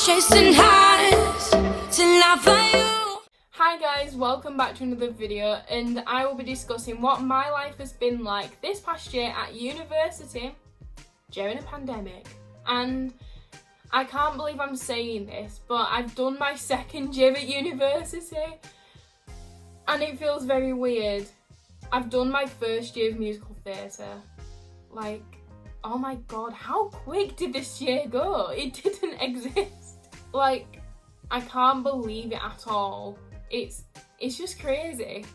chasing highs till I find you. Hi guys, welcome back to another video, and I will be discussing what my life has been like this past year at university during a pandemic. And I can't believe I'm saying this, but I've done my second year at university and it feels very weird. I've done my first year of musical theatre. Like, oh my god, how quick did this year go? It didn't exist. Like, I can't believe it at all. It's just crazy.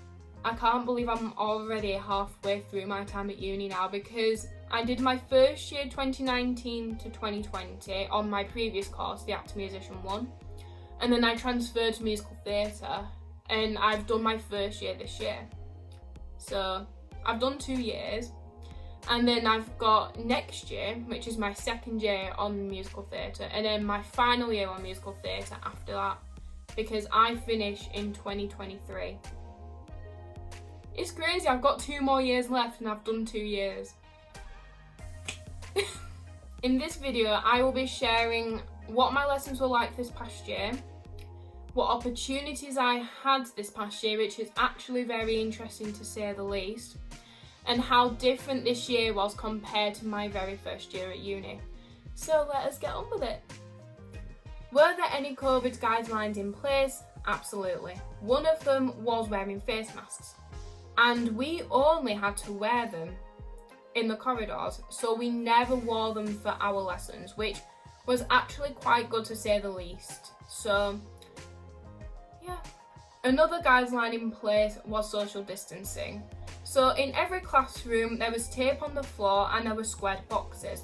I can't believe I'm already halfway through my time at uni now, because I did my first year 2019 to 2020 on my previous course, the Actor Musician one, and then I transferred to musical theatre and I've done my first year this year. So I've done 2 years, and then I've got next year, which is my second year on musical theatre, and then my final year on musical theatre after that, because I finish in 2023. It's crazy, I've got 2 more years left and I've done 2 years. In this video, I will be sharing what my lessons were like this past year, what opportunities I had this past year, which is actually very interesting to say the least, and how different this year was compared to my very first year at uni. So let us get on with it. Were there any COVID guidelines in place? Absolutely. One of them was wearing face masks, and we only had to wear them in the corridors, so we never wore them for our lessons, which was actually quite good to say the least. So yeah. Another guideline in place was social distancing. So in every classroom there was tape on the floor and there were squared boxes,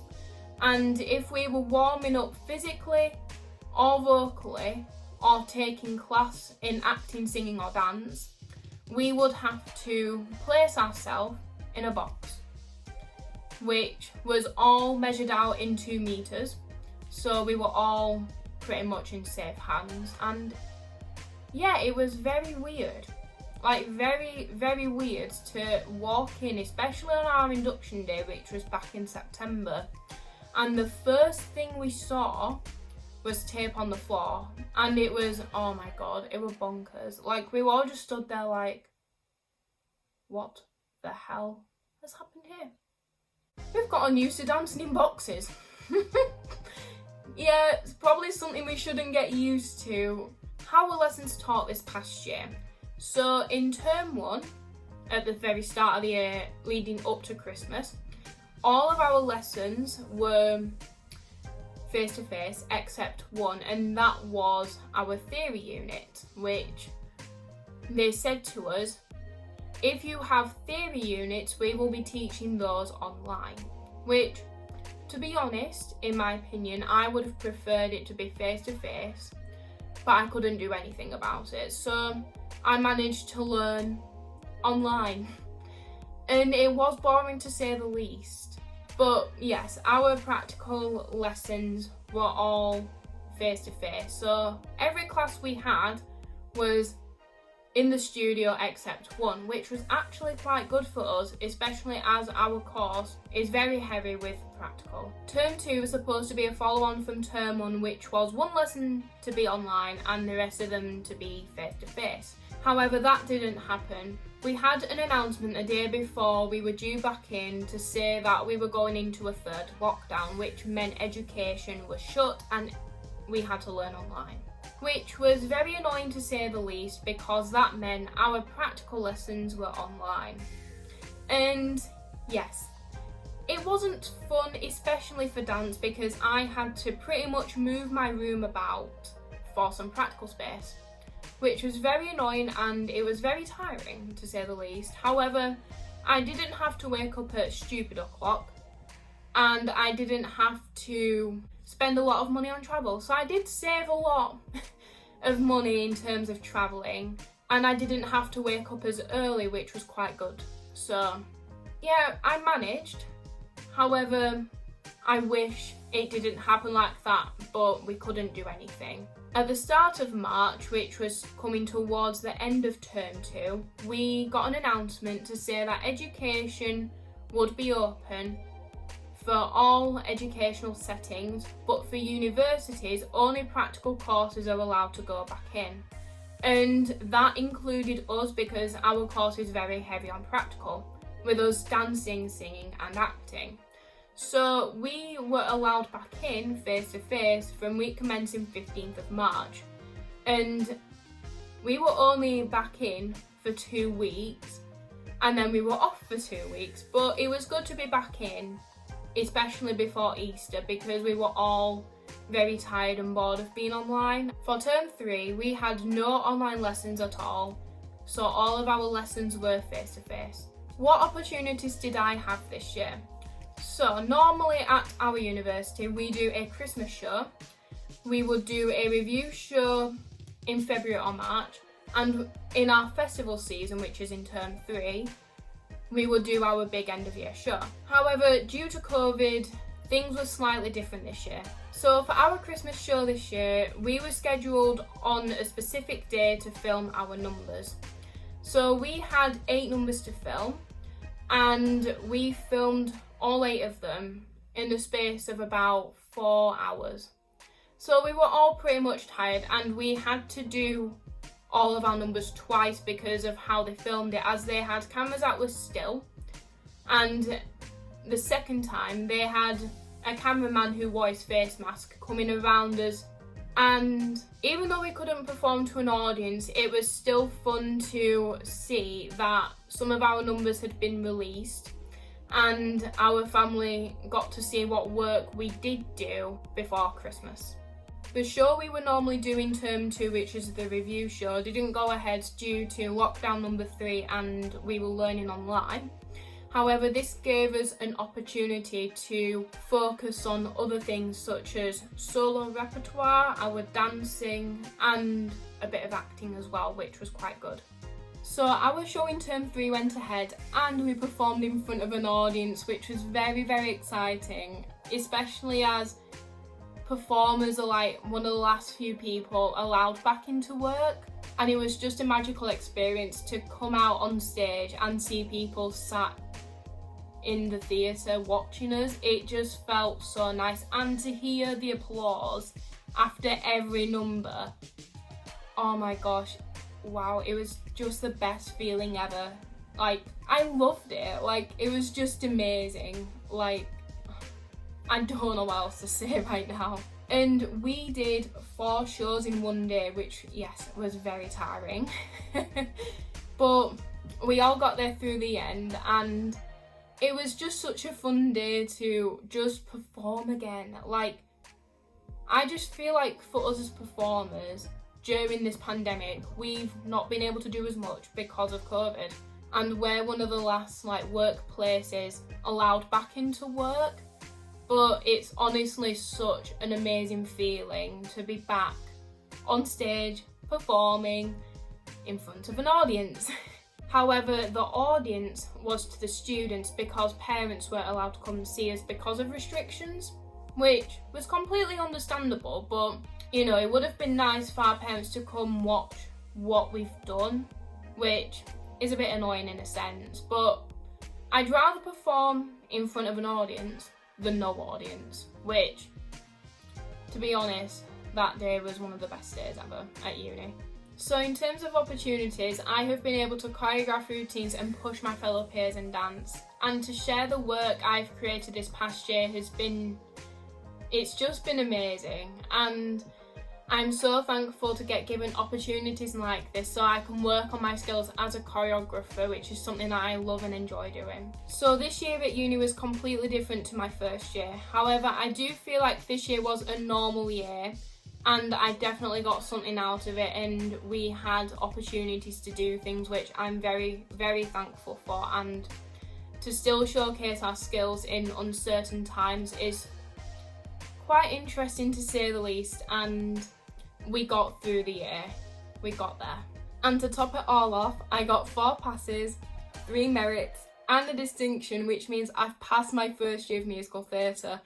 and if we were warming up physically or vocally or taking class in acting, singing or dance, we would have to place ourselves in a box, which was all measured out in 2 meters, so we were all pretty much in safe hands. And yeah, it was very weird, like very weird to walk in, especially on our induction day, which was back in September, and the first thing we saw was tape on the floor, and it was, oh my god, it was bonkers. Like, we all just stood there like, what the hell has happened here? We've gotten used to dancing in boxes. Yeah, it's probably something we shouldn't get used to. How were lessons taught this past year? So in term 1, at the very start of the year leading up to Christmas, all of our lessons were face to face except one, and that was our theory unit, which they said to us, if you have theory units, we will be teaching those online. Which, to be honest, in my opinion, I would have preferred it to be face to face, but I couldn't do anything about it. So I managed to learn online, and it was boring to say the least. But yes, our practical lessons were all face to face. So every class we had was in the studio except one, which was actually quite good for us, especially as our course is very heavy with practical. Term 2 was supposed to be a follow-on from term 1, which was 1 lesson to be online and the rest of them to be face-to-face. However, that didn't happen. We had an announcement a day before we were due back in to say that we were going into a 3rd lockdown, which meant education was shut and we had to learn online, which was very annoying to say the least, because that meant our practical lessons were online. And yes, it wasn't fun, especially for dance, because I had to pretty much move my room about for some practical space, which was very annoying and it was very tiring to say the least. However, I didn't have to wake up at stupid o'clock, and I didn't have to spend a lot of money on travel, so I did save a lot of money in terms of travelling, and I didn't have to wake up as early, which was quite good. So yeah, I managed. However, I wish it didn't happen like that, but we couldn't do anything. At the start of March, which was coming towards the end of term 2, we got an announcement to say that education would be open for all educational settings, but for universities, only practical courses are allowed to go back in. And that included us because our course is very heavy on practical, with us dancing, singing and acting. So we were allowed back in face to face from week commencing 15th of March. And we were only back in for 2 weeks, and then we were off for 2 weeks. But it was good to be back in, especially before Easter, because we were all very tired and bored of being online. For term 3, we had no online lessons at all, so all of our lessons were face to face. What opportunities did I have this year? So normally at our university we do a Christmas show, we would do a review show in February or March, and in our festival season, which is in term 3, we would do our big end of year show. However, due to COVID, things were slightly different this year. So for our Christmas show this year, we were scheduled on a specific day to film our numbers. So we had 8 numbers to film, and we filmed all 8 of them in the space of about 4 hours. So we were all pretty much tired, and we had to do all of our numbers twice because of how they filmed it, as they had cameras that was still, and the second time they had a cameraman who wore his face mask coming around us. And even though we couldn't perform to an audience, it was still fun to see that some of our numbers had been released and our family got to see what work we did do before Christmas. The show we were normally doing term 2, which is the review show, didn't go ahead due to lockdown number 3 and we were learning online. However, this gave us an opportunity to focus on other things such as solo repertoire, our dancing and a bit of acting as well, which was quite good. So our show in term 3 went ahead and we performed in front of an audience, which was very, very exciting, especially as performers are like one of the last few people allowed back into work. And it was just a magical experience to come out on stage and see people sat in the theatre watching us. It just felt so nice, and to hear the applause after every number, oh my gosh, wow, it was just the best feeling ever. Like, I loved it. Like, it was just amazing. Like, I don't know what else to say right now. And we did 4 shows in one day, which, yes, was very tiring. But we all got there through the end, and it was just such a fun day to just perform again. Like, I just feel like for us as performers, during this pandemic, we've not been able to do as much because of COVID. And we're one of the last workplaces allowed back into work. But it's honestly such an amazing feeling to be back on stage, performing in front of an audience. However, the audience was to the students because parents weren't allowed to come and see us because of restrictions, which was completely understandable, but you know, it would have been nice for our parents to come watch what we've done, which is a bit annoying in a sense, but I'd rather perform in front of an audience than no audience, which, to be honest, that day was one of the best days ever at uni. So in terms of opportunities, I have been able to choreograph routines and push my fellow peers in dance. And to share the work I've created this past year it's just been amazing. And I'm so thankful to get given opportunities like this so I can work on my skills as a choreographer, which is something that I love and enjoy doing. So this year at uni was completely different to my first year. However, I do feel like this year was a normal year, and I definitely got something out of it, and we had opportunities to do things which I'm very, very thankful for, and to still showcase our skills in uncertain times is quite interesting to say the least. And we got through the year, we got there. And to top it all off, I got 4 passes, 3 merits and a distinction, which means I've passed my first year of musical theatre.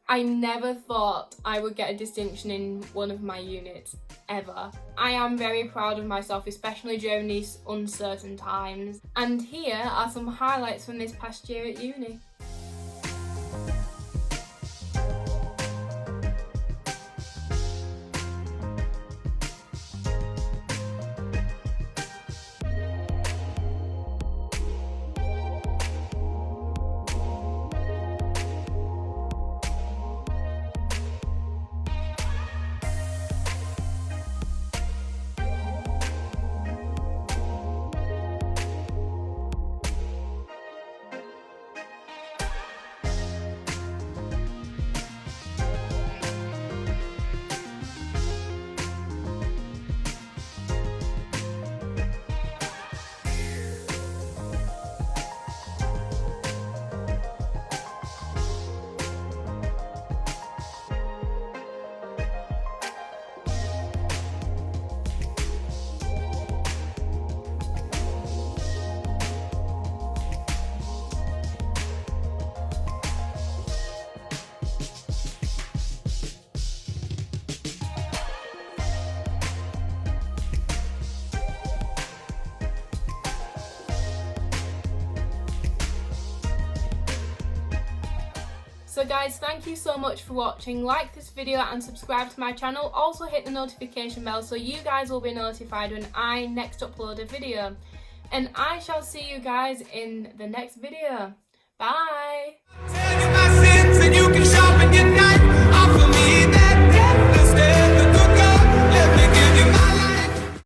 I never thought I would get a distinction in one of my units, ever. I am very proud of myself, especially during these uncertain times. And here are some highlights from this past year at uni. So guys, thank you so much for watching. Like this video and subscribe to my channel. Also hit the notification bell so you guys will be notified when I next upload a video. And I shall see you guys in the next video. Bye!